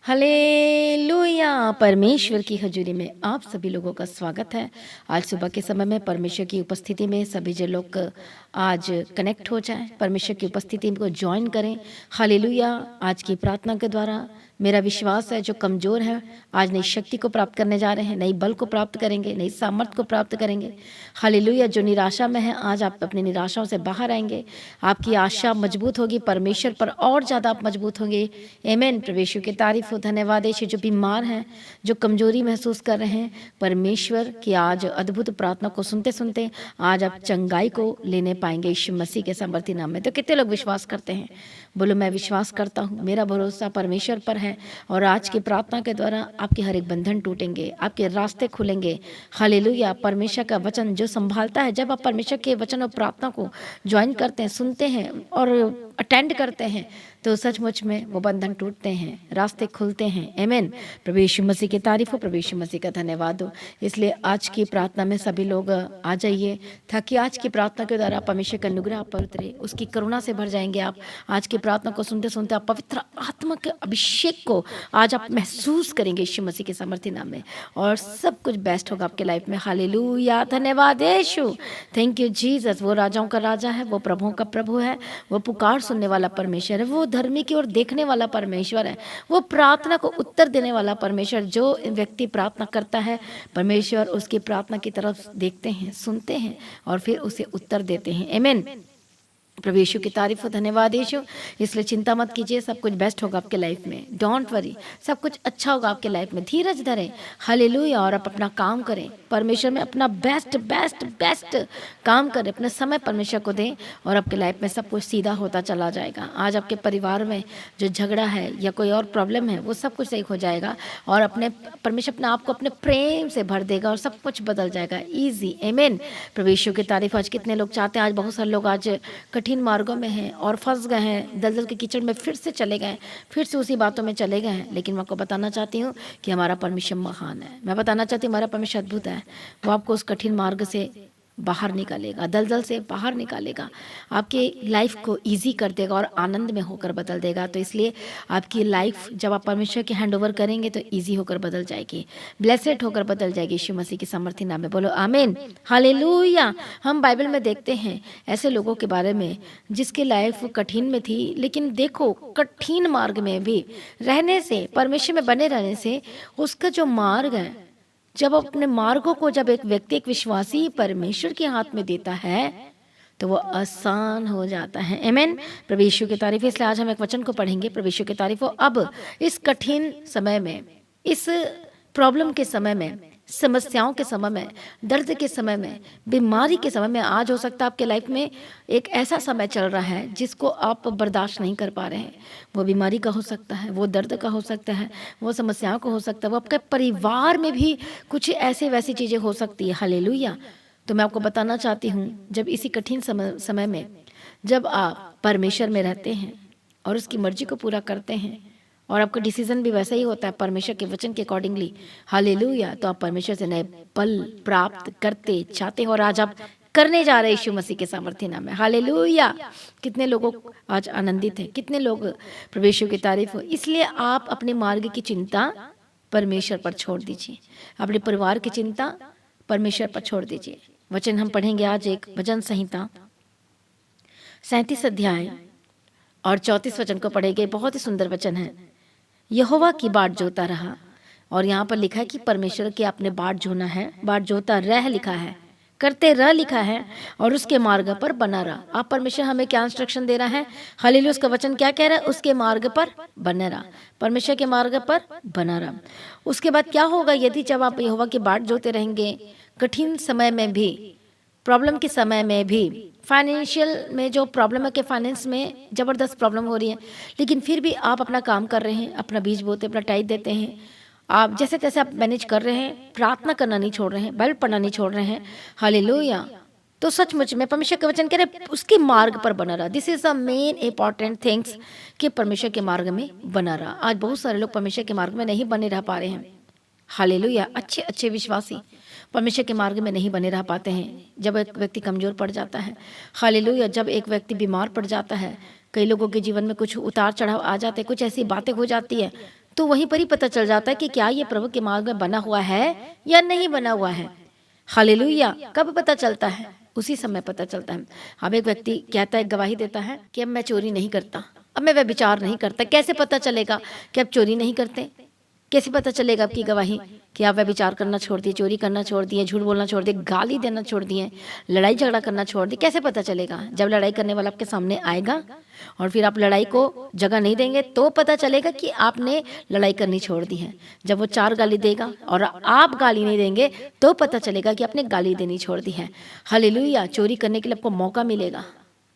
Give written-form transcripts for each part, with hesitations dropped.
Hallelujah. परमेश्वर की हजूरी में आप सभी लोगों का स्वागत है। आज सुबह के समय में परमेश्वर की उपस्थिति में सभी जो लोग आज कनेक्ट हो जाएं, परमेश्वर की उपस्थिति को ज्वाइन करें। हालेलुया। आज की प्रार्थना के द्वारा मेरा विश्वास है जो कमज़ोर है आज नई शक्ति को प्राप्त करने जा रहे हैं, नई बल को प्राप्त करेंगे, नई सामर्थ को प्राप्त करेंगे। हालेलुया। जो निराशा में है आज आप अपनी निराशाओं से बाहर आएंगे, आपकी आशा मजबूत होगी, परमेश्वर पर और ज़्यादा आप मजबूत होंगे। आमीन। प्रभु की तारीफ हो। धन्यवाद यीशु। जो बीमार हैं, जो कमजोरी महसूस कर रहे हैं, परमेश्वर की आज अद्भुत प्रार्थना को सुनते सुनते आज आप चंगाई को लेने पाएंगे यीशु मसीह के सामर्थी नाम में। तो कितने लोग विश्वास करते हैं? बोलो मैं विश्वास करता हूँ, मेरा भरोसा परमेश्वर पर है और आज की प्रार्थना के द्वारा आपके हर एक बंधन टूटेंगे, आपके रास्ते खुलेंगे। हालेलुया। परमेश्वर का वचन जो संभालता है, जब आप परमेश्वर के वचन और प्रार्थना को ज्वाइन करते हैं, सुनते हैं और अटेंड करते हैं, तो सचमुच में वो बंधन टूटते हैं, रास्ते खुलते हैं। आमीन। प्रभु यीशु मसीह की तारीफ हो, प्रभु यीशु मसीह का धन्यवाद हो। इसलिए आज की प्रार्थना में सभी लोग आ जाइए, ताकि आज की प्रार्थना के द्वारा परमेश्वर का अनुग्रह आप पर उतरे, उसकी करुणा से भर जाएंगे। आप आज की प्रार्थना को सुनते सुनते आप पवित्र आत्मा के अभिषेक को आज आप महसूस करेंगे यीशु मसीह के सामर्थी नाम में, और सब कुछ बेस्ट होगा आपके लाइफ में। हालेलुया। धन्यवाद यीशु। Thank you Jesus. वो राजाओं का राजा है, वो प्रभुओं का प्रभु है, वो पुकार सुनने वाला परमेश्वर है, वो धर्मी की ओर देखने वाला परमेश्वर है, वो प्रार्थना को उत्तर देने वाला परमेश्वर। जो व्यक्ति प्रार्थना करता है, परमेश्वर उसकी प्रार्थना की तरफ देखते हैं, सुनते हैं और फिर उसे उत्तर देते हैं। आमीन। प्रभु यीशु की तारीफ हो। धन्यवाद यीशु। इसलिए चिंता मत कीजिए, सब कुछ बेस्ट होगा आपके लाइफ में। डोंट वरी, सब कुछ अच्छा होगा आपके लाइफ में। धीरज धरें। हालेलुया। और आप अपना काम करें, परमेश्वर में अपना बेस्ट बेस्ट बेस्ट काम करें, अपना समय परमेश्वर को दें और आपके लाइफ में सब कुछ सीधा होता चला जाएगा। आज आपके परिवार में जो झगड़ा है या कोई और प्रॉब्लम है, वो सब कुछ सही हो जाएगा और अपने परमेश्वर अपने आप को अपने प्रेम से भर देगा और सब कुछ बदल जाएगा। ईजी। आमीन। प्रभु यीशु की तारीफ। आज कितने लोग चाहते हैं, आज बहुत सारे लोग आज कठिन मार्गों में हैं और फंस गए हैं, दलदल के कीचड़ में फिर से चले गए, फिर से उसी बातों में चले गए हैं। लेकिन मैं आपको बताना चाहती हूँ कि हमारा परमेश्वर महान है। मैं बताना चाहती हूँ हमारा परमेश्वर अद्भुत है। वो आपको उस कठिन मार्ग से बाहर निकालेगा, दलदल से बाहर निकालेगा, आपकी लाइफ को इजी कर देगा और आनंद में होकर बदल देगा। तो इसलिए आपकी लाइफ जब आप परमेश्वर के हैंड ओवर करेंगे तो इजी होकर बदल जाएगी, ब्लेसेड होकर बदल जाएगी यीशु मसीह की सामर्थी नाम में। बोलो आमीन। हालेलुया। हम बाइबल में देखते हैं ऐसे लोगों के बारे में जिसकी लाइफ कठिन में थी, लेकिन देखो कठिन मार्ग में भी रहने से, परमेश्वर में बने रहने से उसका जो मार्ग है, जब अपने मार्गों को जब एक व्यक्ति, एक विश्वासी परमेश्वर के हाथ में देता है तो वो आसान हो जाता है। आमीन। प्रभु यीशु की तारीफ। इसलिए आज हम एक वचन को पढ़ेंगे। प्रभु यीशु की तारीफ हो। अब इस कठिन समय में, इस प्रॉब्लम के समय में, समस्याओं के समय में, दर्द के समय में, बीमारी के समय में, आज हो सकता है आपके लाइफ में एक ऐसा समय चल रहा है जिसको आप बर्दाश्त नहीं कर पा रहे हैं। वो बीमारी का हो सकता है, वो दर्द का हो सकता है, वो समस्याओं का हो सकता है, वो आपके परिवार में भी कुछ ऐसे वैसी चीज़ें हो सकती है। हालेलुया। तो मैं आपको बताना चाहती हूँ, जब इसी कठिन समय में जब आप परमेश्वर में रहते हैं और उसकी मर्जी को पूरा करते हैं और आपका डिसीजन भी वैसा ही होता है परमेश्वर के वचन के अकॉर्डिंगली, हालेलुया, तो आप परमेश्वर से नए पल प्राप्त करते चाहते हैं और आज आप करने जा रहे हैं यीशु मसीह के सामर्थ्य नाम में। हालेलुया। कितने लोगों आज आनंदित हैं, कितने लोग प्रभु यीशु की तारीफ हो। इसलिए आप अपने मार्ग की चिंता परमेश्वर पर छोड़ दीजिए, अपने परिवार की चिंता परमेश्वर पर छोड़ दीजिए। वचन हम पढ़ेंगे आज एक भजन संहिता 37 अध्याय और 34 वचन को पढ़ेंगे। बहुत ही सुंदर वचन है। यहोवा की बाट जोता रहा, और यहाँ पर लिखा है कि परमेश्वर के आपने बाट जोना है, बाट जोता रह लिखा है, करते रह लिखा है, और उसके मार्ग पर बना रहा। आप परमेश्वर हमें क्या इंस्ट्रक्शन दे रहा है? हालेलुया। उसका वचन क्या कह रहा है? उसके मार्ग पर बना रहा, परमेश्वर के मार्ग पर बना रहा। उसके बाद क्या होगा? यदि जब आप यहोवा की बाट जोते रहेंगे, कठिन समय में भी, प्रॉब्लम के समय में भी, फाइनेंशियल में जो प्रॉब्लम है कि फाइनेंस में ज़बरदस्त प्रॉब्लम हो रही है, लेकिन फिर भी आप अपना काम कर रहे हैं, अपना बीज बोते, अपना टाइट देते हैं, आप जैसे तैसे आप मैनेज कर रहे हैं, प्रार्थना करना नहीं छोड़ रहे हैं, बाइबल पढ़ना नहीं छोड़ रहे हैं। हालेलुया। तो सचमुच में परमेश्वर के वचन कह रहे उसके मार्ग पर बना रहा। This is the main important things कि परमेश्वर के मार्ग में बना रहा। आज बहुत सारे लोग परमेश्वर के मार्ग में नहीं बने रह पा रहे हैं। हालेलुया। अच्छे अच्छे विश्वासी परमेश्वर के मार्ग में नहीं बने रह पाते हैं जब एक व्यक्ति कमज़ोर पड़ जाता है। हालेलुया। जब एक व्यक्ति बीमार पड़ जाता है, कई लोगों के जीवन में कुछ उतार चढ़ाव आ जाते हैं, कुछ ऐसी बातें हो जाती है तो वहीं पर ही पता चल जाता है कि क्या ये प्रभु के मार्ग में बना हुआ है या नहीं बना हुआ है। हालेलुया। कब पता चलता है? उसी समय पता चलता है। अब एक व्यक्ति कहता है, गवाही देता है कि अब मैं चोरी नहीं करता, अब मैं व्यभिचार नहीं करता। कैसे पता चलेगा कि आप चोरी नहीं करते? कैसे पता चलेगा आपकी गवाही कि आप व्यभिचार करना छोड़ दिए, चोरी करना छोड़ दिए, झूठ बोलना छोड़ दिए, गाली देना छोड़ दिए, लड़ाई झगड़ा करना छोड़ दिए? कैसे पता चलेगा? जब लड़ाई करने वाला आपके सामने आएगा और फिर आप लड़ाई को जगह नहीं देंगे तो पता चलेगा कि आपने लड़ाई करनी छोड़ दी है। जब वो 4 गाली देगा और आप गाली नहीं देंगे तो पता चलेगा कि आपने गाली देनी छोड़ दी है। हालेलुया। चोरी करने के लिए आपको मौका मिलेगा,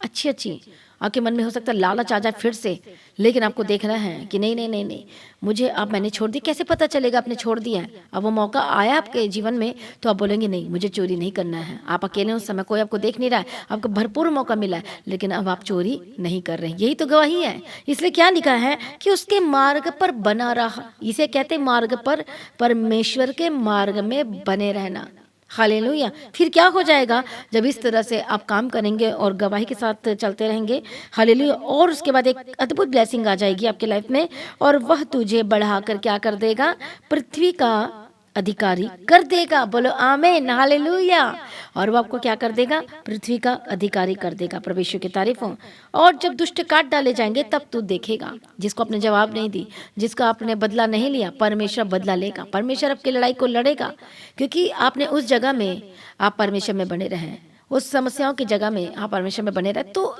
अच्छी आपके मन में हो सकता है लालच आ जाए फिर से, लेकिन आपको देखना है कि नहीं नहीं नहीं नहीं, मुझे अब मैंने छोड़ दी। कैसे पता चलेगा आपने छोड़ दिया है? अब वो मौका आया आपके जीवन में तो आप बोलेंगे नहीं, मुझे चोरी नहीं करना है। आप अकेले उस समय, कोई आपको देख नहीं रहा है, आपको भरपूर मौका मिला है, लेकिन अब आप चोरी नहीं कर रहे। यही तो गवाही है। इसलिए क्या लिखा है कि उसके मार्ग पर बना रहा। इसे कहते मार्ग पर, परमेश्वर के मार्ग में बने रहना। हालेलुया। फिर क्या हो जाएगा जब इस तरह से आप काम करेंगे और गवाही के साथ चलते रहेंगे? हालेलुया। और उसके बाद एक अद्भुत ब्लेसिंग आ जाएगी आपके लाइफ में, और वह तुझे बढ़ाकर क्या कर देगा? पृथ्वी का अधिकारी कर देगा। बोलो आमीन, हालेलुया। और वो आपको क्या कर देगा? पृथ्वी का अधिकारी कर देगा। परमेश्वर की तारीफ हो। और जब दुष्ट काट डाले जाएंगे तब तू देखेगा, जिसको आपने जवाब नहीं दी, जिसका आपने बदला नहीं लिया, परमेश्वर बदला लेगा। परमेश्वर आपकी लड़ाई को लड़ेगा, क्योंकि आपने उस जगह में, आप परमेश्वर में बने रहें, उस समस्याओं की जगह में आप परमेश्वर में बने रहे, तो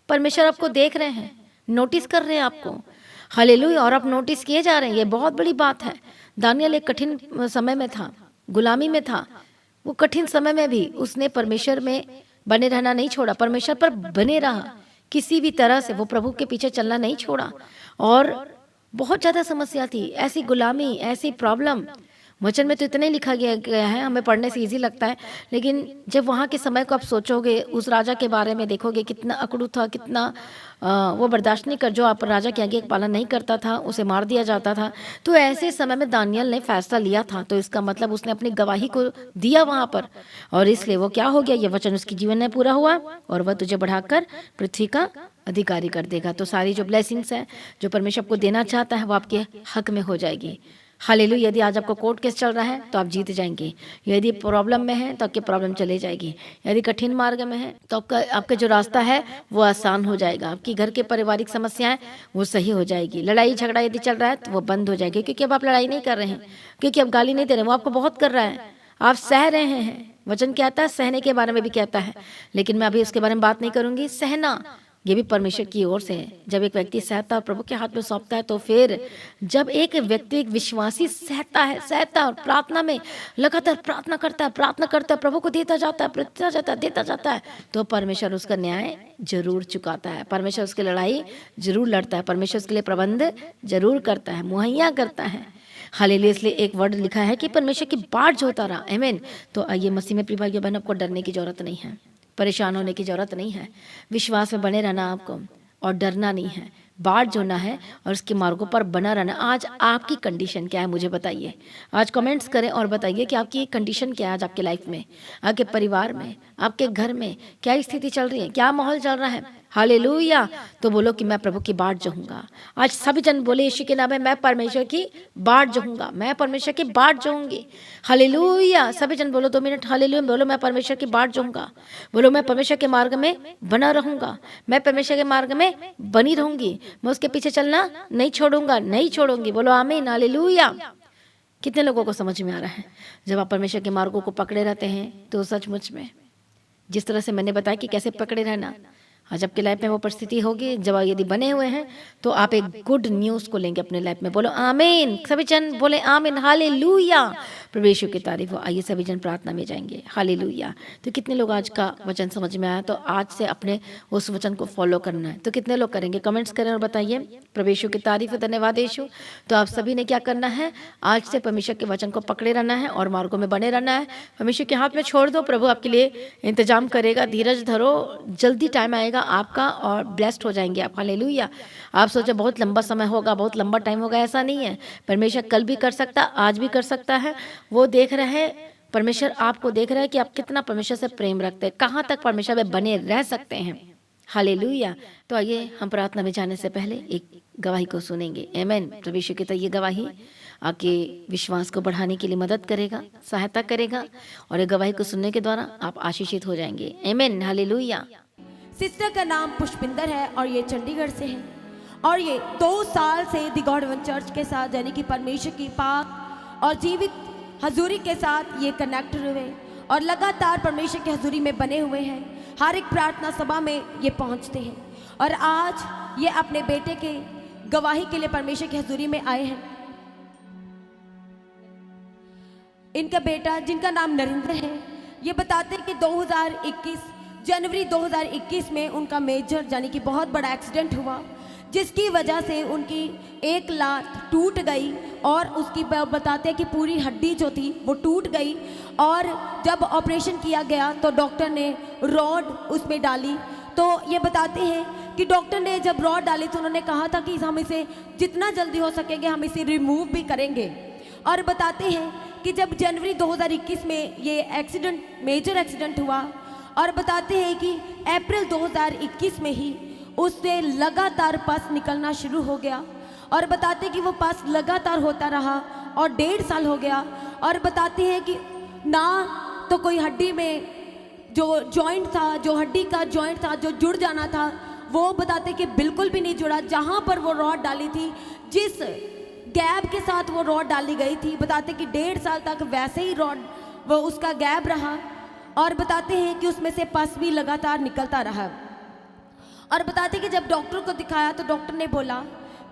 परमेश्वर आपको देख रहे हैं, नोटिस कर रहे हैं आपको। हालेलुया। और आप नोटिस किए जा रहे हैं, ये बहुत बड़ी बात है। दानियल एक कठिन समय में था, गुलामी में था। वो कठिन समय में भी उसने परमेश्वर में बने रहना नहीं छोड़ा, परमेश्वर पर बने रहा। किसी भी तरह से वो प्रभु के पीछे चलना नहीं छोड़ा। और बहुत ज़्यादा समस्या थी, ऐसी गुलामी, ऐसी प्रॉब्लम। वचन में तो इतने लिखा गया है, हमें पढ़ने से इजी लगता है, लेकिन जब वहाँ के समय को आप सोचोगे, उस राजा के बारे में देखोगे, कितना अकड़ू था, कितना वो बर्दाश्त नहीं कर, जो आप राजा के आगे पालन नहीं करता था उसे मार दिया जाता था। तो ऐसे समय में दानियल ने फैसला लिया था, तो इसका मतलब उसने अपनी गवाही को दिया वहाँ पर, और इसलिए वो क्या हो गया? ये वचन उसके जीवन में पूरा हुआ, और वह तुझे बढ़ाकर पृथ्वी का अधिकारी कर देगा। तो सारी जो ब्लेसिंग्स है, जो परमेश्वर आपको देना चाहता है, वो आपके हक में हो जाएगी। हालेलुया। यदि आज आपको कोर्ट केस चल रहा है तो आप जीत जाएंगे। यदि प्रॉब्लम में है तो आपकी प्रॉब्लम चले जाएगी। यदि कठिन मार्ग में है तो आपका जो रास्ता है वो आसान हो जाएगा। आपकी घर के पारिवारिक समस्याएं वो सही हो जाएगी। लड़ाई झगड़ा यदि चल रहा है तो वो बंद हो जाएगी, क्योंकि अब आप लड़ाई नहीं कर रहे हैं, क्योंकि अब गाली नहीं दे रहे हैं, वो आपको बहुत कर रहा है, आप सह रहे हैं। वचन कहता है, सहने के बारे में भी कहता है, लेकिन मैं अभी उसके बारे में बात नहीं करूंगी। सहना ये भी परमेश्वर की ओर से है। जब एक व्यक्ति सहता और प्रभु के हाथ में सौंपता है, तो फिर जब एक व्यक्ति, एक विश्वासी सहता है और प्रार्थना में लगातार प्रार्थना करता है, प्रभु को देता जाता है, देता जाता है, तो परमेश्वर उसका न्याय जरूर चुकाता है। परमेश्वर उसकी लड़ाई जरूर लड़ता है। परमेश्वर उसके लिए प्रबंध जरूर करता है, मुहैया करता है। हालेलुया। इसलिए एक वर्ड लिखा है कि परमेश्वर की बाट जोता रहा। आमीन। तो आइए, मसीह में प्रिय भाइयों बहनों, आपको डरने की जरूरत नहीं है, परेशान होने की जरूरत नहीं है। विश्वास में बने रहना आपको, और डरना नहीं है। बाट जोड़ना है और उसके मार्गों पर बना रहना। आज आपकी कंडीशन क्या है, मुझे बताइए। आज कमेंट्स करें और बताइए कि आपकी कंडीशन क्या है आज आपके लाइफ में, आपके परिवार में, आपके घर में क्या स्थिति चल रही है, क्या माहौल चल रहा है। हालेलुया। तो बोलो कि मैं प्रभु की बाट जोहूंगा। आज सभी जन बोले यीशु के नाम में, मैं परमेश्वर की बाट जोहूंगा, मैं परमेश्वर की बाट जोहूंगी। हालेलुया। सभी जन बोलो 2 मिनट, हालेलुया। बोलो मैं परमेश्वर की बाट जोहूंगा। बोलो मैं परमेश्वर के मार्ग में बना रहूंगा, मैं परमेश्वर के मार्ग में बनी रहूंगी, मैं उसके पीछे चलना नहीं छोड़ूंगा, नहीं छोड़ूंगी। बोलो आमीन, हालेलुया। कितने लोगों को समझ में आ रहा है? जब आप परमेश्वर के मार्गों को पकड़े रहते हैं तो सचमुच में, जिस तरह से मैंने बताया कि कैसे पकड़े रहना, आज आपकी लाइफ में वो परिस्थिति होगी। जब यदि बने हुए हैं तो आप एक गुड न्यूज को लेंगे अपने लाइफ में। बोलो आमीन। सभी जन बोले आमीन, हालेलुया। परमेश्वर की तारीफ हो। आइए सभी जन प्रार्थना में जाएंगे। हालेलुया। तो कितने लोग आज का वचन समझ में आया? तो आज से अपने उस वचन को फॉलो करना है। तो कितने लोग करेंगे? कमेंट्स करें और बताइए। परमेश्वर की तारीफ, धन्यवाद यीशु। तो आप सभी ने क्या करना है? आज से परमेश्वर के वचन को पकड़े रहना है और मार्गों में बने रहना है। परमेश्वर के हाथ में छोड़ दो, प्रभु आपके लिए इंतजाम करेगा। धीरज धरो, जल्दी टाइम आएगा आपका और ब्लेस्ड हो जाएंगे आप। हालेलुया। आप सोचे बहुत लंबा समय होगा, बहुत लंबा टाइम होगा, ऐसा नहीं है। परमेश्वर कल भी कर सकता, आज भी कर सकता है। वो देख रहे हैं, परमेश्वर आपको देख रहा है कि आप कितना परमेश्वर से प्रेम रखते हैं, कहाँ तक परमेश्वर में बने रह सकते हैं। हालेलुया। तो आइए हम प्रार्थना में जाने से पहले एक गवाही को सुनेंगे। आमेन। प्रभु यीशु की तो ये गवाही आपके विश्वास को बढ़ाने के लिए मदद करेगा, सहायता करेगा, और ये गवाही को सुनने के द्वारा आप आशीषित हो जाएंगे। आमेन। हालेलुया। सिस्टर का नाम पुष्पिंदर है और ये चंडीगढ़ से है और ये 2 साल से दी गॉड वन चर्च के साथ यानी कि परमेश्वर की पाक और जीवित हजूरी के साथ ये कनेक्ट हुए और लगातार परमेश्वर की हजूरी में बने हुए हैं। हर एक प्रार्थना सभा में ये पहुंचते हैं और आज ये अपने बेटे के गवाही के लिए परमेश्वर की हजूरी में आए हैं। इनका बेटा जिनका नाम नरेंद्र है, ये बताते हैं कि जनवरी 2021 में उनका मेजर यानी कि बहुत बड़ा एक्सीडेंट हुआ, जिसकी वजह से उनकी एक लात टूट गई और उसकी बताते हैं कि पूरी हड्डी जो थी वो टूट गई और जब ऑपरेशन किया गया तो डॉक्टर ने रॉड उसमें डाली। तो ये बताते हैं कि डॉक्टर ने जब रॉड डाली तो उन्होंने कहा था कि हम इसे जितना जल्दी हो सकेंगे हम इसे रिमूव भी करेंगे। और बताते हैं कि जब जनवरी 2021 में ये एक्सीडेंट मेजर एक्सीडेंट हुआ और बताते हैं कि अप्रैल 2021 में ही उससे लगातार पस निकलना शुरू हो गया और बताते हैं कि वो पस लगातार होता रहा और 1.5 साल हो गया। और बताते हैं कि ना तो कोई हड्डी में जो जॉइंट था, जो हड्डी का जॉइंट था जो जुड़ जाना था, वो बताते कि बिल्कुल भी नहीं जुड़ा। जहाँ पर वो रॉड डाली थी, जिस गैप के साथ वो रॉड डाली गई थी, बताते कि 1.5 साल तक वैसे ही रॉड वो उसका गैप रहा और बताते हैं कि उसमें से पस भी लगातार निकलता रहा। और बताते कि जब डॉक्टर को दिखाया तो डॉक्टर ने बोला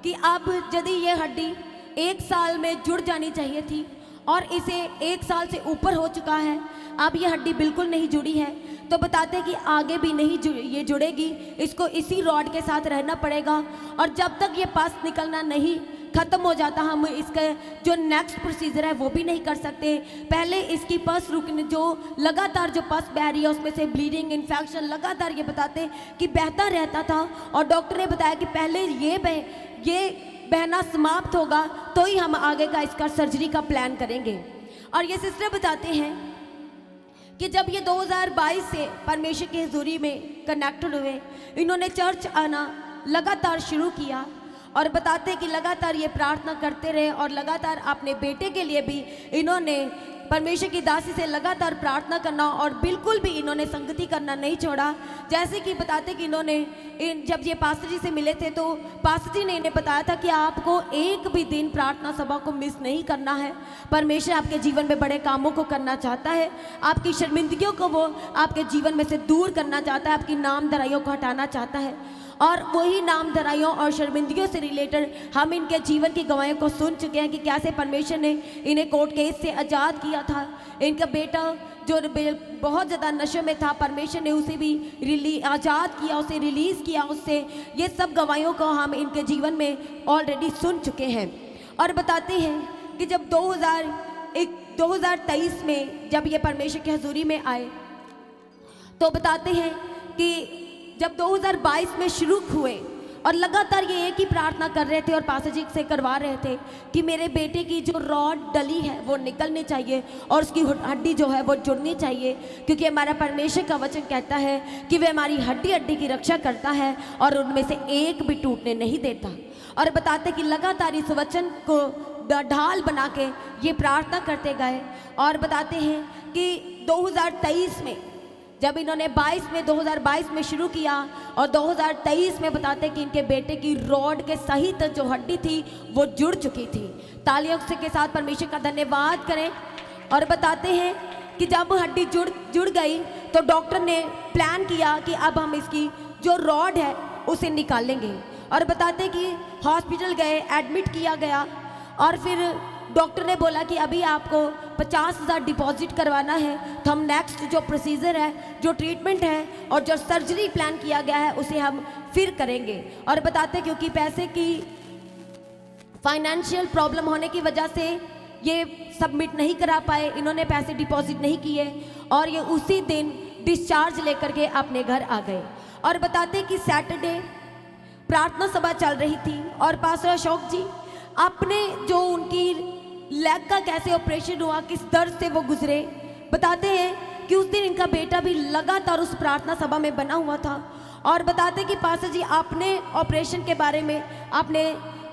कि अब यदि ये हड्डी 1 साल में जुड़ जानी चाहिए थी और इसे 1 साल से ऊपर हो चुका है, अब ये हड्डी बिल्कुल नहीं जुड़ी है, तो बताते कि आगे भी नहीं ये जुड़ेगी, इसको इसी रॉड के साथ रहना पड़ेगा और जब तक ये पस निकलना नहीं ख़त्म हो जाता हम इसका जो नेक्स्ट प्रोसीजर है वो भी नहीं कर सकते। पहले इसकी पस रुकने जो लगातार जो पस बह रही है उसमें से ब्लीडिंग इन्फेक्शन लगातार ये बताते कि बहता रहता था और डॉक्टर ने बताया कि पहले ये बहना समाप्त होगा तो ही हम आगे का इसका सर्जरी का प्लान करेंगे। और ये सिस्टर बताते हैं कि जब ये 2022 से परमेश्वर की हजूरी में कनेक्टेड हुए, इन्होंने चर्च आना लगातार शुरू किया और बताते कि लगातार ये प्रार्थना करते रहे और लगातार अपने बेटे के लिए भी इन्होंने परमेश्वर की दासी से लगातार प्रार्थना करना और बिल्कुल भी इन्होंने संगति करना नहीं छोड़ा। जैसे कि बताते कि इन्होंने जब ये पास्टर जी से मिले थे तो पास्टर जी ने इन्हें बताया था कि आपको एक भी दिन प्रार्थना सभा को मिस नहीं करना है। परमेश्वर आपके जीवन में बड़े कामों को करना चाहता है, आपकी शर्मिंदगियों को वो आपके जीवन में से दूर करना चाहता है, आपकी नाम धराइयों को हटाना चाहता है। और वही नाम धराइयों और शर्मिंदगियों से रिलेटेड हम इनके जीवन की गवाहियों को सुन चुके हैं कि कैसे परमेश्वर ने इन्हें कोर्ट केस से आज़ाद किया था। इनका बेटा जो बहुत ज़्यादा नशे में था, परमेश्वर ने उसे भी आज़ाद किया, उसे रिलीज़ किया उससे। ये सब गवाहियों को हम इनके जीवन में ऑलरेडी सुन चुके हैं। और बताते हैं कि जब 2023 में जब ये परमेश्वर की हजूरी में आए तो बताते हैं कि जब 2022 में शुरू हुए और लगातार ये एक ही प्रार्थना कर रहे थे और पास्टर जी से करवा रहे थे कि मेरे बेटे की जो रॉड डली है वो निकलनी चाहिए और उसकी हड्डी जो है वो जुड़नी चाहिए, क्योंकि हमारा परमेश्वर का वचन कहता है कि वह हमारी हड्डी हड्डी की रक्षा करता है और उनमें से एक भी टूटने नहीं देता। और बताते कि लगातार इस वचन को ढाल बना के ये प्रार्थना करते गए। और बताते हैं कि 2023 में जब इन्होंने 2022 में शुरू किया और 2023 में बताते कि इनके बेटे की रॉड के सहित जो हड्डी थी वो जुड़ चुकी थी। तालियों के साथ परमेश्वर का धन्यवाद करें। और बताते हैं कि जब हड्डी जुड़ गई तो डॉक्टर ने प्लान किया कि अब हम इसकी जो रॉड है उसे निकालेंगे। और बताते कि हॉस्पिटल गए, एडमिट किया गया और फिर डॉक्टर ने बोला कि अभी आपको 50,000 डिपॉजिट करवाना है, तो हम नेक्स्ट जो प्रोसीजर है, जो ट्रीटमेंट है और जो सर्जरी प्लान किया गया है उसे हम फिर करेंगे। और बताते क्योंकि पैसे की फाइनेंशियल प्रॉब्लम होने की वजह से ये सबमिट नहीं करा पाए, इन्होंने पैसे डिपॉजिट नहीं किए और ये उसी दिन डिस्चार्ज लेकर के अपने घर आ गए। और बताते कि सैटरडे प्रार्थना सभा चल रही थी और पास्टर अशोक जी अपने जो उनकी लेग का कैसे ऑपरेशन हुआ, किस दर्द से वो गुजरे, बताते हैं कि उस दिन इनका बेटा भी लगातार उस प्रार्थना सभा में बना हुआ था और बताते कि पास्टर जी आपने ऑपरेशन के बारे में आपने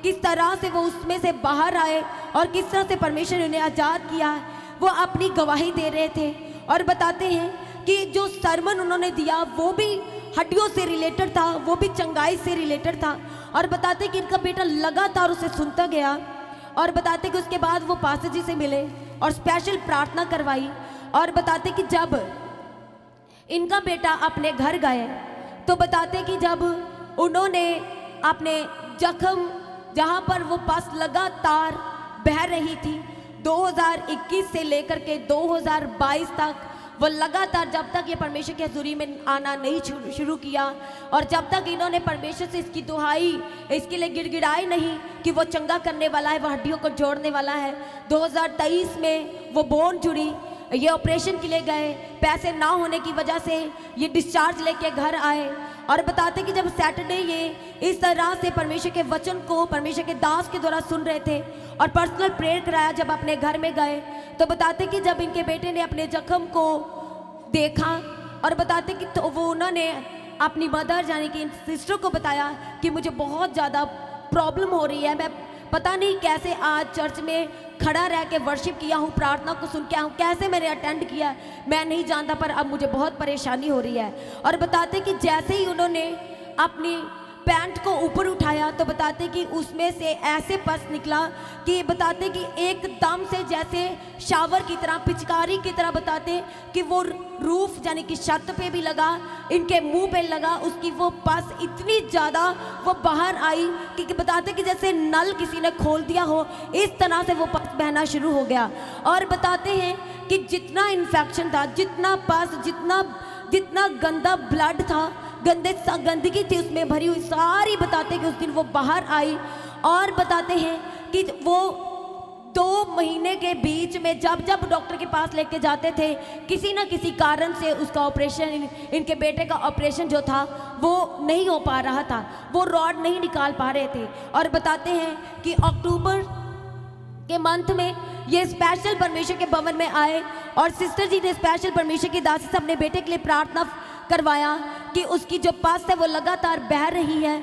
किस तरह से वो उसमें से बाहर आए और किस तरह से परमेश्वर ने उन्हें आज़ाद किया, वो अपनी गवाही दे रहे थे। और बताते हैं कि जो सरमन उन्होंने दिया वो भी हड्डियों से रिलेटेड था, वो भी चंगाई से रिलेटेड था। और बताते कि इनका बेटा लगातार उसे सुनता गया। और बताते कि उसके बाद वो पास्टर जी से मिले और स्पेशल प्रार्थना करवाई। और बताते कि जब इनका बेटा अपने घर गए तो बताते कि जब उन्होंने अपने जख्म जहाँ पर वो पस लगातार बह रही थी 2021 से लेकर के 2022 तक, वो लगातार जब तक ये परमेश्वर की हजूरी में आना नहीं शुरू किया और जब तक इन्होंने परमेश्वर से इसकी दुहाई इसके लिए गिड़गिड़ाई नहीं कि वो चंगा करने वाला है, वो हड्डियों को जोड़ने वाला है। 2023 में वो बोन जुड़ी, ये ऑपरेशन के लिए गए, पैसे ना होने की वजह से ये डिस्चार्ज लेके घर आए। और बताते कि जब सैटरडे ये इस तरह से परमेश्वर के वचन को परमेश्वर के दास के द्वारा सुन रहे थे और पर्सनल प्रेयर कराया, जब अपने घर में गए तो बताते कि जब इनके बेटे ने अपने जख्म को देखा और बताते कि तो वो उन्होंने अपनी मदर यानी कि सिस्टर को बताया कि मुझे बहुत ज़्यादा प्रॉब्लम हो रही है, मैं पता नहीं कैसे आज चर्च में खड़ा रह के वर्शिप किया हूँ, प्रार्थना को सुन के हूँ, कैसे मैंने अटेंड किया मैं नहीं जानता, पर अब मुझे बहुत परेशानी हो रही है। और बताते कि जैसे ही उन्होंने अपनी पैंट को ऊपर उठाया तो बताते कि उसमें से ऐसे पस निकला कि बताते कि एकदम से जैसे शावर की तरह, पिचकारी की तरह, बताते कि वो रूफ यानी कि छत पे भी लगा, इनके मुंह पे लगा, उसकी वो पस इतनी ज़्यादा वो बाहर आई कि बताते कि जैसे नल किसी ने खोल दिया हो, इस तरह से वो पस बहना शुरू हो गया। और बताते हैं कि जितना इन्फेक्शन था, जितना पस, जितना गंदा ब्लड था, गंदगी थी उसमें भरी हुई सारी, बताते कि उस दिन वो बाहर आई। और बताते हैं कि वो 2 महीने के बीच में जब जब डॉक्टर के पास लेके जाते थे, किसी ना किसी कारण से उसका ऑपरेशन, इनके बेटे का ऑपरेशन जो था वो नहीं हो पा रहा था, वो रॉड नहीं निकाल पा रहे थे। और बताते हैं कि अक्टूबर के मंथ में ये स्पेशल परमेश्वर के भवन में आए और सिस्टर जी ने स्पेशल परमेश्वर की दासी से अपने बेटे के लिए प्रार्थना करवाया कि उसकी जो पस है वो लगातार बह रही है।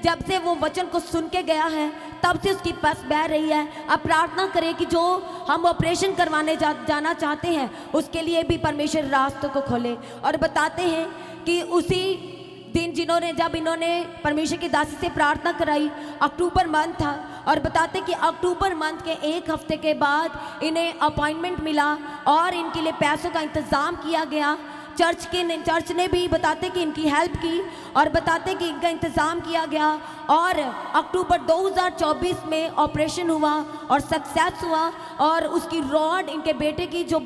जब से वो वचन को सुन के गया है तब से उसकी पस बह रही है। अब प्रार्थना करें कि जो हम ऑपरेशन करवाने जाना चाहते हैं उसके लिए भी परमेश्वर रास्तों को खोले। और बताते हैं कि उसी दिन जब इन्होंने परमेश्वर की दासी से प्रार्थना कराई, अक्टूबर मंथ था। और बताते कि अक्टूबर मंथ के 1 हफ्ते के बाद इन्हें अपॉइंटमेंट मिला और इनके लिए पैसों का इंतज़ाम किया गया। चर्च ने भी बताते कि इनकी हेल्प की और बताते कि इनका इंतज़ाम किया गया। और अक्टूबर 2024 में ऑपरेशन हुआ और सक्सेस हुआ और उसकी रॉड, इनके बेटे की जो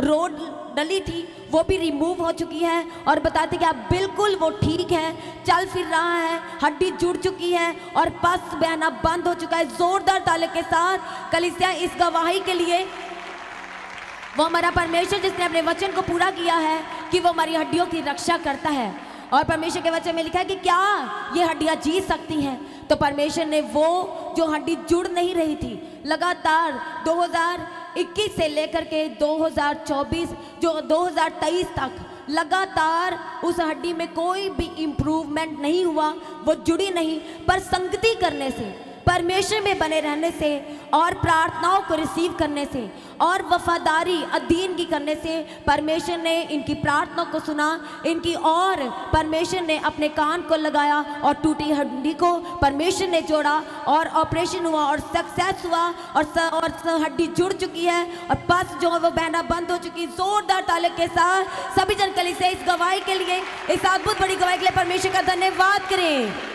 रोड डली थी वो भी रिमूव हो चुकी है। और बताते कि अब बिल्कुल वो ठीक है, चल फिर रहा है, हड्डी जुड़ चुकी है और पस बहना बंद हो चुका है। जोरदार ताले के साथ कलीसिया इस गवाही के लिए, वो हमारा परमेश्वर जिसने अपने वचन को पूरा किया है कि वो हमारी हड्डियों की रक्षा करता है। और परमेश्वर के वचन में लिखा है कि क्या ये हड्डियां जी सकती हैं, तो परमेश्वर ने वो जो हड्डी जुड़ नहीं रही थी, लगातार 2021 से लेकर के 2024 जो 2023 तक लगातार उस हड्डी में कोई भी इम्प्रूवमेंट नहीं हुआ, वो जुड़ी नहीं। पर संगति करने से, परमेश्वर में बने रहने से और प्रार्थनाओं को रिसीव करने से और वफादारी अधीन की करने से परमेश्वर ने इनकी प्रार्थना को सुना, इनकी, और परमेश्वर ने अपने कान को लगाया और टूटी हड्डी को परमेश्वर ने जोड़ा और ऑपरेशन हुआ और सक्सेस हुआ और हड्डी जुड़ चुकी है और पस जो है वो बहना बंद हो चुकी। जोरदार ताले के साथ सभी जन कलीसिया इस गवाही के लिए, इस अद्भुत बड़ी गवाही के लिए परमेश्वर का धन्यवाद करें।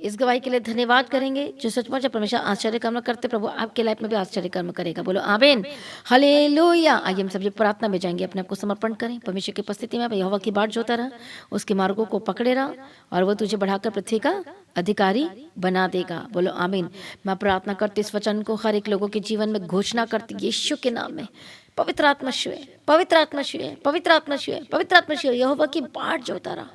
इस गवाही के लिए धन्यवाद करेंगे जो सचमुच परमेश्वर आश्चर्य कर्म करते, प्रभु आपके लाइफ में भी आश्चर्य कर्म करेगा। बोलो आमीन, हालेलुया। आइए हम सब प्रार्थना में जाएंगे, अपने आप को समर्पण करें परमेश्वर की उपस्थिति में। यहोवा की बाट जोता रहा, उसके मार्गों को पकड़े रहा और वो तुझे बढ़ाकर पृथ्वी का अधिकारी बना देगा। बोलो आमीन। मैं प्रार्थना करती इस वचन को हर एक लोगों के जीवन में घोषणा करती यीशु के नाम में। पवित्र आत्मा छुए, पवित्र आत्मा छुए, पवित्र आत्मा छुए, पवित्र आत्मा छुए। यहोवा की बाट जोता रहा,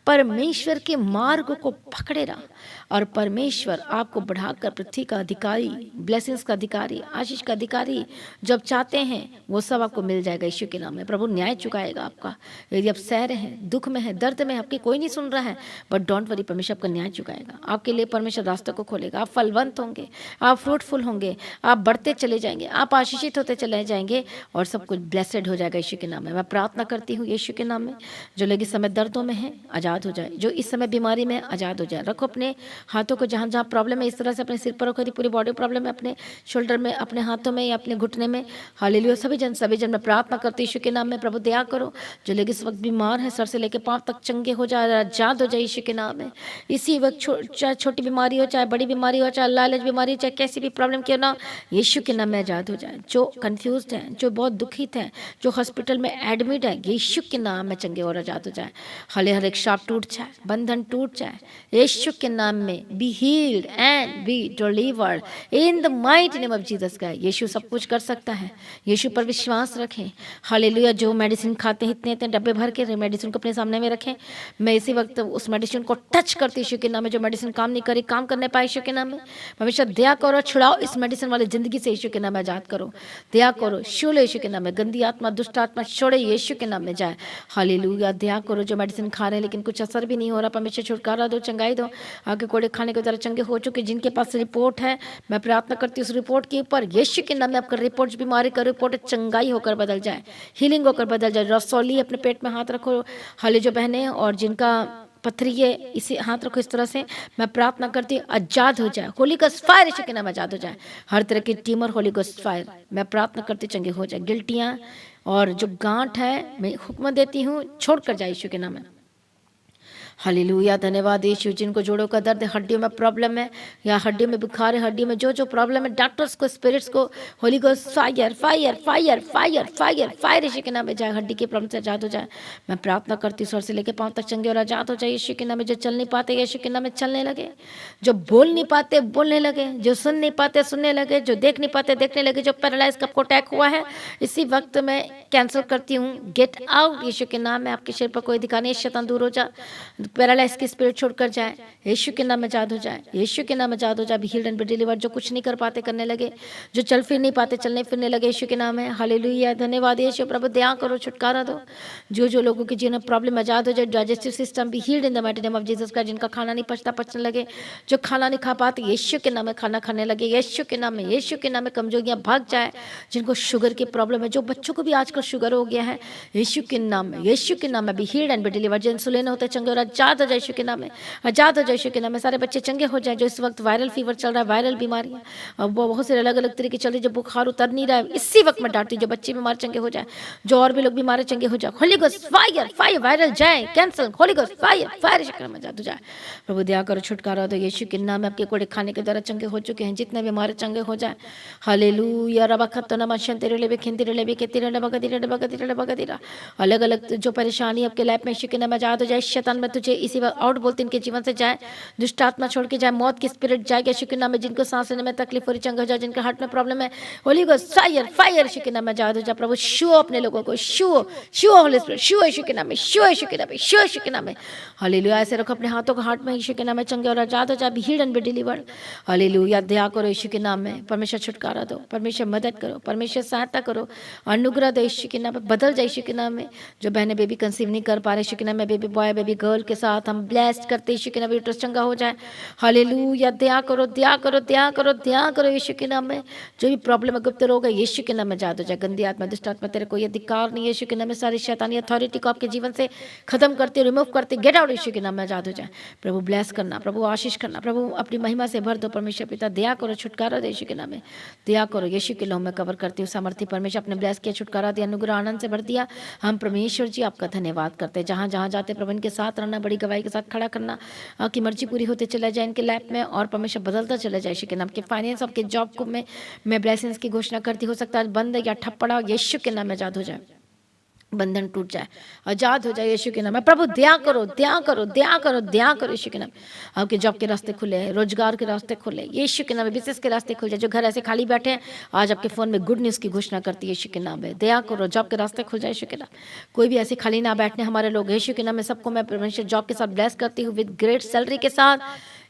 परमेश्वर के मार्ग को पकड़े रहा और परमेश्वर आपको बढ़ाकर पृथ्वी का अधिकारी, ब्लेसिंग्स का अधिकारी, आशीष का अधिकारी जब चाहते हैं वो सब आपको मिल जाएगा यीशु के नाम में। प्रभु न्याय चुकाएगा आपका। यदि आप सह रहे हैं, दुख में है, दर्द में है, आपकी कोई नहीं सुन रहा है, बट डोंट वरी, परमेश्वर आपका न्याय चुकाएगा। आपके लिए परमेश्वर रास्ते को खोलेगा। आप फलवंत होंगे, आप फ्रूटफुल होंगे, आप बढ़ते चले जाएंगे, आप आशीषित होते चले जाएंगे और सब कुछ ब्लेसेड हो जाएगा यीशु के नाम में। मैं प्रार्थना करती हूँ यीशु के नाम में, जो लोग इस समय दर्दों में हैं आज़ाद हो जाए, जो इस समय बीमारी में आज़ाद हो जाए। रखो अपने हाथों को जहाँ जहाँ प्रॉब्लम है, इस तरह से अपने सिर पर रखो। यदि पूरी बॉडी प्रॉब्लम है, अपने शोल्डर में, अपने हाथों में या अपने घुटने में, हालेलुया। सभी जन मैं प्रार्थना करती हूँ यीशु के नाम में। प्रभु दया करो, जो लोग इस वक्त बीमार हैं, सर से लेकर पाँव तक चंगे हो जाए, आजाद हो जाए यीशु के नाम में। इसी वक्त चाहे छोटी बीमारी हो, चाहे बड़ी बीमारी हो, चाहे लालच बीमारी, चाहे कैसी भी प्रॉब्लम क्यों ना, यीशु के नाम में आजाद हो जाए। जो कंफ्यूज्ड हैं, जो बहुत दुखित हैं, जो हॉस्पिटल में एडमिट है, यीशु के नाम में चंगे और आजाद हो जाए। हर एक शाप टूट जाए, बंधन टूट जाए यीशु के नाम में। B healed and be delivered in the mighty name of Jesus का। यीशु सब कुछ कर सकता है, यीशु पर विश्वास रखें। हालेलुया। जो मेडिसिन खाते हैं, इतने इतने डब्बे भर के मेडिसिन को अपने सामने में रखें। मैं इसी वक्त उस मेडिसिन को टच करती यीशु के नाम में। जो मेडिसिन काम नहीं करी, काम करने पाए यीशु के नाम में, हमेशा दया करो, छुड़ाओ इस मेडिसिन वाली जिंदगी से यीशु के नाम में। आजाद करो, दया करो, छू लो यीशु के नाम में। गंदी आत्मा, दुष्ट आत्मा छोड़े यीशु के नाम में जाए। हालेलुया। दया करो, जो मेडिसिन खा रहे हैं लेकिन कुछ असर भी नहीं हो रहा, परमेश्वर छुटकारा दो, चंगाई दो। आगे कोड़े खाने के द्वारा चंगे हो चुके, जिनके पास रिपोर्ट है, मैं प्रार्थना करती हूँ उस रिपोर्ट के ऊपर यीशु के नाम में आपका रिपोर्ट, बीमारी का रिपोर्ट चंगाई होकर बदल जाए, हीलिंग होकर बदल जाए। रसौली अपने पेट में हाथ रखो, हाले जो बहने और जिनका पथरी है, इसे हाथ रखो इस तरह से। मैं प्रार्थना करती हूँ आजाद हो जाए, होली गोस्ट फायर यीशु के नाम आजाद हो जाए। हर तरह की ट्यूमर होली गोस्ट फायर, मैं प्रार्थना करती हूँ चंगे हो जाए। गिल्टियाँ और जो गांठ है, मैं हुक्म देती हूँ छोड़ कर जाए यीशु के नाम में। हालेलुया। धन्यवाद यीशु। जिनको जोड़ों का दर्द है, हड्डियों में प्रॉब्लम है, या हड्डियों में बुखार है, हड्डियों में जो जो प्रॉब्लम है, डॉक्टर्स को, स्पिरिट्स को, holy ghost fire fire fire fire fire fire यीशु के नाम में जाए। हड्डी की प्रॉब्लम से आजाद हो जाए। मैं प्रार्थना करती हूँ सर से लेकर पाँव तक चंगे और आजाद हो जाए यीशु के नाम में। जो चल नहीं पाते यीशु के नाम में चलने लगे, जो बोल नहीं पाते बोलने लगे, जो सुन नहीं पाते सुनने लगे, जो देख नहीं पाते देखने लगे, जो पैरालाइज कब को अटैक हुआ है, इसी वक्त मैं कैंसिल करती हूँ। गेट आउट यीशु के नाम में। आपके शरीर पर कोई अधिकार नहीं, शैतान दूर हो जा। पैरालाइज की स्पिरिट छोड़कर जाए यीशु के नाम में। आजाद हो जाए यीशु के नाम में। आजाद हो जाए। Be healed and be delivered. जो कुछ नहीं कर पाते करने लगे, जो चल फिर नहीं पाते चलने फिरने लगे, यीशु के नाम है। हालेलुया। धन्यवाद यीशु। प्रभु दया करो, छुटकारा दो। जो जो लोगों के जीवन में प्रॉब्लम, आजाद हो जाए। Digestive system be healed in the mighty name of Jesus का। जिनका खाना नहीं पचता पचने लगे, जो खाना नहीं खा पाते यीशु के नाम में खाना खाने लगे यीशु के नाम में। यीशु के नाम में कमजोरियां भाग जाए। जिनको शुगर की प्रॉब्लम है, जो बच्चों को भी आजकल शुगर हो गया है, यीशु के नाम में, यीशु के नाम में B healed and be delivered. जो इंसुलिन होते चंगे और आजाद हो जाए यीशु के नाम में। आजाद हो जाए यीशु के नाम में। सारे बच्चे चंगे हो जाए। जो इस वक्त वायरल फीवर चल रहा है, वायरल बीमारियां, अब वो बहुत से अलग अलग तरीके चल रही, जो बुखार उतर नहीं रहा है, इसी वक्त मैं डांटती हूँ। जो बच्चे बीमार चंगे हो जाए, जो और भी लोग बीमार चंगे हो जाए। Holy ghost fire fire viral जाए, cancel. Holy ghost fire fire यीशु के नाम में आजाद हो जाए। प्रभु दया करो, छुटकारा दो यीशु के नाम में। आपके कोड़े खाने के द्वारा चंगे हो चुके हैं, जितने बीमार चंगे हो जाए। हालेलुया। रबा खत्तो नमा शंतेरे लेबे खिंतेरे लेबे केतेरे लेबा गदिरे लेबा गदिरे लेबा गदिरा। अलग अलग जो परेशानी आपके लाइफ में यीशु के नाम में आजाद हो जाए। शैतान में तुझे इसी वक्त आउट बोलते इनके जीवन से जाए। दुष्ट आत्मा छोड़ के जाए, मौत की स्पिरिट जाए यीशु के नाम में। जिनको सांस लेने में तकलीफ हो रही चंगा हो जाए, जिनके हार्ट में प्रॉब्लम है, होली गोस्ट फायर फायर यीशु के नाम में आजाद हो जाए। प्रभु शो अपने लोगों को, show show holy spirit, show यीशु के नाम में, शो यीशु के नाम में, शो यीशु के नाम में। हालेलुया। ऐसे रखो अपने हाथों को हार्ट में, यीशु के नाम में चंगे और आजाद हो जाए। Be healed and be delivered. Hallelujah. दया करो यीशु के नाम में। परमेश्वर छुटकारा दो, परमेश्वर मदद करो, परमेश्वर सहायता करो, अनुग्रह दो यीशु के नाम में। बदल जाए यीशु के नाम में। जो बहनें बेबी कंसीव नहीं कर पा रहे यीशु के नाम में, बेबी बॉय बेबी गर्ल के साथ हम ब्लेस्ड करते यीशु के नाम में। यूट्रस चंगा हो जाए। हालेलुया। दया करो, दया करो, दया करो, दया करो यीशु के नाम में। जो भी प्रॉब्लम है, गुप्त रोग है, यीशु के नाम में आजाद हो जाए। गंदी आत्मा, दुष्ट आत्मा, तेरे कोई अधिकार नहीं है यीशु के नाम में। सारी शैतानी अथॉरिटी को आपके जीवन से खत्म करते, रिमूव करते, गेट आउट यीशु के नाम में आजाद हो जाए। प्रभु ब्लेस करना, प्रभु आशीष करना, प्रभु अपनी महिमा से भर दो। परमेश्वर पिता दया करो, छुटकारा दे यीशु के नाम में। दया करो यीशु के नाम में। कवर करती हूँ सामर्थ्य परमेश्वर अपने ब्लेस किया, छुटकारा दिया, अनुग्रह आनंद से भर दिया। हम परमेश्वर जी आपका धन्यवाद करते हैं। जहाँ जहाँ जाते प्रभु इनके साथ रहना, बड़ी गवाही के साथ खड़ा करना, आपकी मर्जी पूरी होते चला जाए इनके लाइफ में, और परमेश्वर बदलता चला जाए यीशु के नाम के। फाइनेंस आपके जॉब को मैं ब्लेसिंग्स की घोषणा करती, हो सकता है बंद या ठप पड़ा, यीशु के नाम में आजाद हो जाए। बंधन टूट जाए, आजाद हो जाए यीशु के नाम में। प्रभु दया करो, दया करो, दया करो, दया करो यीशु के नाम। आपके जॉब के रास्ते खुले, रोजगार के रास्ते खुले यीशु के नाम में। बिजनेस के रास्ते खुल जाए। जो घर ऐसे खाली बैठे हैं, आज आपके फोन में गुड न्यूज़ की घोषणा करती है यीशु के नाम में। दया करो, जॉब के रास्ते खुल जाए यीशु के नाम। कोई भी ऐसे खाली ना बैठने हमारे लोग, यीशु के नाम में सबको मैं परमेश्वर जॉब के साथ ब्लेस करती हूँ, विद ग्रेट सैलरी के साथ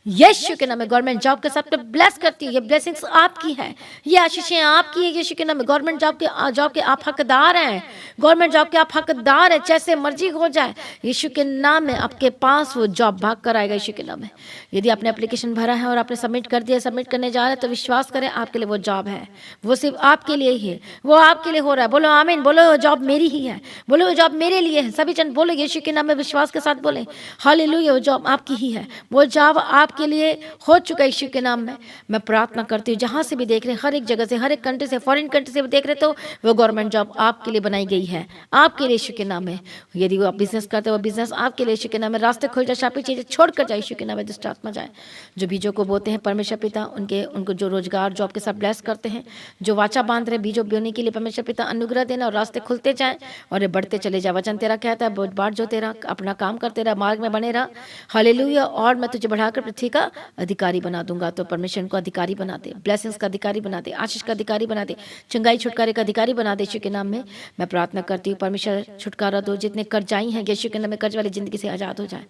यीशु के नाम में गवर्नमेंट जॉब के साथ मैं ब्लेस करती हूँ। ये ब्लेसिंग्स आपकी है, ये आशीषें आपकी है यीशु के नाम में। गवर्नमेंट जॉब के आप हकदार हैं, गवर्नमेंट जॉब के आप हकदार हैं। जैसे मर्जी हो जाए यीशु के नाम में आपके पास वो जॉब भाग कर आएगा यीशु के नाम में। यदि आपने एप्लीकेशन भरा है और आपने सबमिट कर दिया, सबमिट करने जा रहे हैं, तो विश्वास करें आपके लिए वो जॉब है, वो सिर्फ आपके लिए ही है, वो आपके लिए हो रहा है। बोलो आमीन, बोलो वो जॉब मेरी ही है, बोलो वो जॉब मेरे लिए है। सभी जन बोलो यीशु के नाम में विश्वास के साथ बोले हालेलुया, वो जॉब आपकी ही है, वो जॉब आपके लिए हो चुका है यीशु के नाम में। मैं प्रार्थना करती हूँ जहाँ से भी देख रहे हैं, हर एक जगह से, हर एक कंट्री से, फॉरेन कंट्री से भी देख रहे, तो वो गवर्नमेंट जॉब आपके लिए बनाई गई है, आपके लिए यीशु के नाम में। यदि वो आप बिजनेस करते हो, वो बिजनेस आपके लिए यीशु के नाम में। रास्ते खुल जाए, शापी चीजें छोड़कर जाए यीशु के नाम में। दुष्ट आत्मा जाए। जो बीजों को बोते हैं परमेश्वर पिता, उनको जो रोजगार जॉब के साथ ब्लेस करते हैं, जो वाचा बांध रहे बीजों बोने के लिए, परमेश्वर पिता अनुग्रह देना और रास्ते खुलते जाए और ये बढ़ते चले जाए। वचन तेरा कहता है बाढ़ जो तेरा अपना काम करते रहा, मार्ग में बने रहा, हालेलुया, और मैं तुझे बढ़ाकर पृथ्वी का अधिकारी बना दूंगा। तो परमेश्वर को अधिकारी बना दे, ब्लेसिंग्स का अधिकारी बना दे, आशीष का अधिकारी बना दे, चंगाई छुटकारे का अधिकारी बना दे यीशु के नाम में। मैं प्रार्थना करती हूँ परमेश्वर छुटकारा दो। जितने कर्जाई हैं यीशु के नाम में, कर्ज वाली जिंदगी से आजाद हो जाए।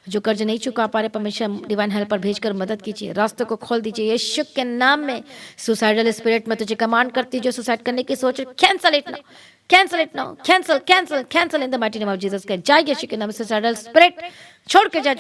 जो कर्ज नहीं चुका पा रहे, परमेश्वर डिवाइन हेल्पर भेजकर मदद कीजिए, रास्तों को खोल दीजिए यीशु के नाम में। सुसाइडल स्पिरिट में तुझे कमांड करती, जो सुसाइड करने की सोच, cancel it now, cancel it now, cancel cancel cancel in the mighty name of Jesus के। जाए यीशु के नाम से सुसाइडल स्पिरिट छोड़ के जाए।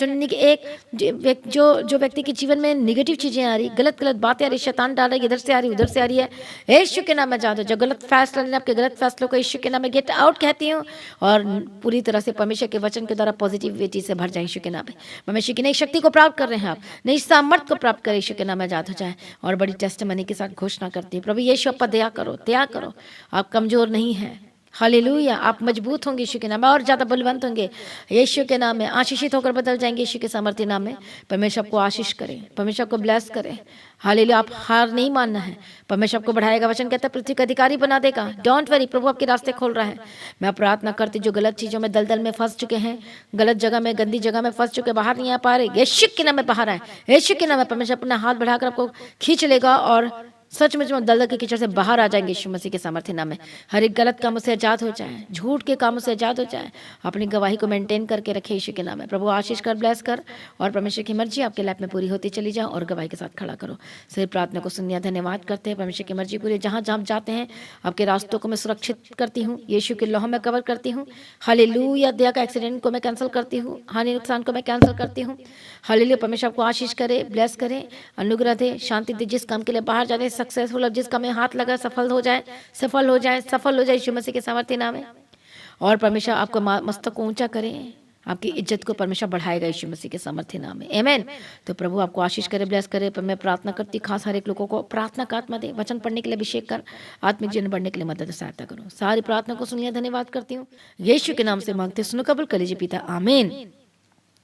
जो व्यक्ति के जीवन में निगेटिव चीजें आ रही, गलत गलत बातें आ रही, शैतान डाल रही, इधर से आ रही, उधर से आ रही है, यीशु के नाम में जा दो। जो गलत फैसला लेना, आपके गलत फैसलों को यीशु के नाम में गेट आउट कहती हूँ, और पूरी तरह से परमेश्वर के वचन के द्वारा पॉजिटिविटी से भर जाए यीशु के नाम में। परमेश्वर की नई शक्ति को प्राप्त कर रहे हैं आप, नई सामर्थ को प्राप्त करें यीशु के नाम में, आजाद हो जाए। और बड़ी टेस्टिमनी के साथ घोषणा करती है, प्रभु यीशु आप पर दया करो, दया करो। आप कमजोर नहीं हैं, हालेलुया, आप मजबूत होंगे यीशु के नाम में, और ज्यादा बलवंत होंगे यीशु के नाम में, आशीषित होकर बदल जाएंगे यीशु के सामर्थ्य नाम में। परमेश्वर आपको आशीष करे, परमेश्वर आपको ब्लेस करे, हालेलुया। आप हार नहीं मानना है, परमेश्वर आपको बढ़ाएगा। वचन कहता है पृथ्वी का अधिकारी बना देगा। डोंट वरी, प्रभु आपके रास्ते खोल रहा है। मैं प्रार्थना करती, जो गलत चीजों में दलदल में फंस चुके हैं, गलत जगह में, गंदी जगह में फंस चुके, बाहर नहीं आ पा रहे, यीशु के नाम में बाहर आए, यीशु के नाम में। परमेश्वर अपना हाथ बढ़ाकर आपको खींच लेगा और सचमुच में दलदल के कीचड़ से बाहर आ जाएंगे यीशु मसीह के सामर्थ्य नाम में। हर एक गलत कामों से आजाद हो जाए, झूठ के कामों से आजाद हो जाए, अपनी गवाही को मेंटेन करके रखे यीशु के नाम में। प्रभु आशीष कर, ब्लेस कर, और परमेश्वर की मर्जी आपके लाइफ में पूरी होती चली जाए, और गवाही के साथ खड़ा करो। सिर्फ प्रार्थना को सुनिए, धन्यवाद करते हैं। परमेश्वर की मर्जी पूरी, जहाँ जहाँ जाते हैं आपके रास्तों को मैं सुरक्षित करती हूँ, यीशु के लौह में कवर करती हूँ। हालेलुया, दया का एक्सीडेंट को मैं कैंसिल करती हूँ, हानि नुकसान को मैं कैंसिल करती हूँ। हालेलुया, परमेश्वर आपको आशीष करे, ब्लेस करे, अनुग्रह दे, शांति दे। जिस काम के लिए बाहर जाते हैं सक्सेसफुल, अब जिस में हाथ लगा सफल हो जाए, सफल हो जाए, सफल हो जाए यीशु मसीह के सामर्थ्य नाम में। और परमेश्वर आपको मस्तक को ऊंचा करे, आपकी इज्जत को परमेश्वर बढ़ाएगा यीशु मसीह के सामर्थ्य नाम में। आमीन। तो प्रभु आपको आशीष करे, ब्लेस करे। पर मैं प्रार्थना करती, खास हर एक लोगों को प्रार्थना का आत्मा दे, वचन पढ़ने के लिए अभिषेक कर, आत्मिक जीवन बढ़ने के लिए मदद सहायता करो। सारी प्रार्थना को सुन लिया, धन्यवाद करती हूँ, यीशु के नाम से मांगते, सुनो, कबूल कर लीजिए पिता, आमीन।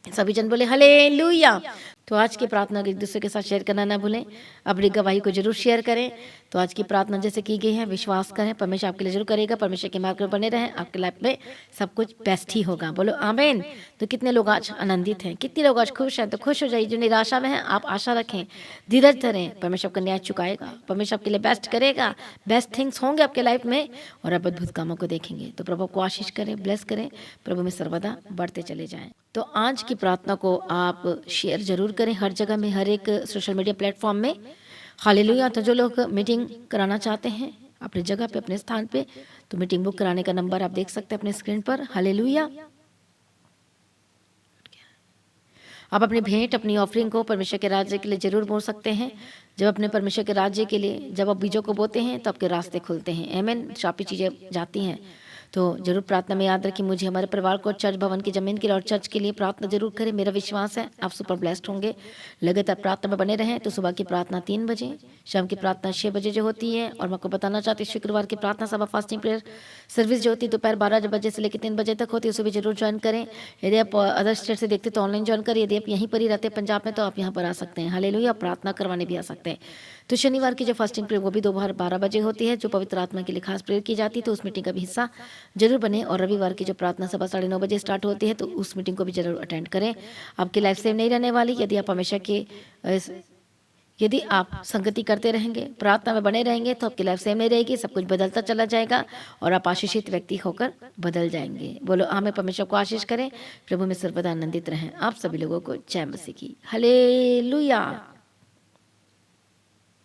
सभी जन बोले हालेलुया। तो आज की प्रार्थना एक दूसरे के साथ शेयर करना ना भूलें, अपनी गवाही को जरूर शेयर करें। तो आज की प्रार्थना जैसे की गई है, विश्वास करें परमेश्वर आपके लिए जरूर करेगा। परमेश्वर के मार्ग में बने रहें, आपके लाइफ में सब कुछ बेस्ट ही होगा। बोलो आमीन। तो कितने लोग आज आनंदित हैं, कितने लोग आज खुश हैं, तो खुश हो जाइए। जो निराशा में हैं आप आशा रखें, धीरज धरें, परमेश्वर आपका न्याय चुकाएगा, परमेश्वर आपके लिए बेस्ट करेगा, बेस्ट थिंग्स होंगे आपके लाइफ में, और आप अद्भुत कामों को देखेंगे। तो प्रभु को आशीष करें, ब्लेस करें, प्रभु में सर्वदा बढ़ते चले जाएं। तो आज की प्रार्थना को आप शेयर जरूर करें, हर जगह में, हर एक सोशल मीडिया प्लेटफॉर्म में। हालेलुया। तो जो लोग मीटिंग कराना चाहते हैं अपनी जगह पे, अपने स्थान पे, तो मीटिंग बुक कराने का नंबर आप देख सकते हैं अपने स्क्रीन पर। हालेलुया। आप अपनी भेंट, अपनी ऑफरिंग को परमेश्वर के राज्य के लिए जरूर बोल सकते हैं। जब अपने परमेश्वर के राज्य के लिए जब आप बीजों को बोते हैं तो आपके रास्ते खुलते हैं। आमीन। शापी चीजें जाती हैं। तो जरूर प्रार्थना में याद रखिए, मुझे, हमारे परिवार को, चर्च भवन की जमीन के लिए और चर्च के लिए प्रार्थना जरूर करें। मेरा विश्वास है आप सुपर ब्लेस्ड होंगे। लगातार प्रार्थना में बने रहें। तो सुबह की प्रार्थना 3 बजे, शाम की प्रार्थना 6 बजे जो होती है। और मैं आपको बताना चाहती हूँ, शुक्रवार की प्रार्थना सभा फास्टिंग प्रेयर सर्विस जो होती है दोपहर 12 बजे से लेकर 3 बजे तक होती है, उसे भी जरूर ज्वाइन करें। यदि आप अदर स्टेट से देखते तो ऑनलाइन ज्वाइन करें। यदि आप यहीं पर ही रहते हैं पंजाब में, तो आप यहाँ पर आ सकते हैं। हालेलुया। प्रार्थना करवाने भी आ सकते हैं। तो शनिवार की जो फास्टिंग प्रेयर वो भी दोपहर 12 बजे होती है, जो पवित्र आत्मा के लिए खास प्रेयर की जाती है। तो उस मीटिंग का भी हिस्सा जरूर बने। और रविवार की जो प्रार्थना सभा 9:30 बजे स्टार्ट होती है, तो उस मीटिंग को भी जरूर अटेंड करें। आपकी लाइफ सेव नहीं रहने वाली। यदि आप हमेशा के यदि आप संगति करते रहेंगे, प्रार्थना में बने रहेंगे, तो आपकी लाइफ सेम नहीं रहेगी, सब कुछ बदलता चला जाएगा और आप आशीषित व्यक्ति होकर बदल जाएंगे। बोलो आमें। परमेश्वर को आशीष करें, प्रभु में सर्वदा आनंदित रहें। आप सभी लोगों को जय मसीह की। हालेलुया।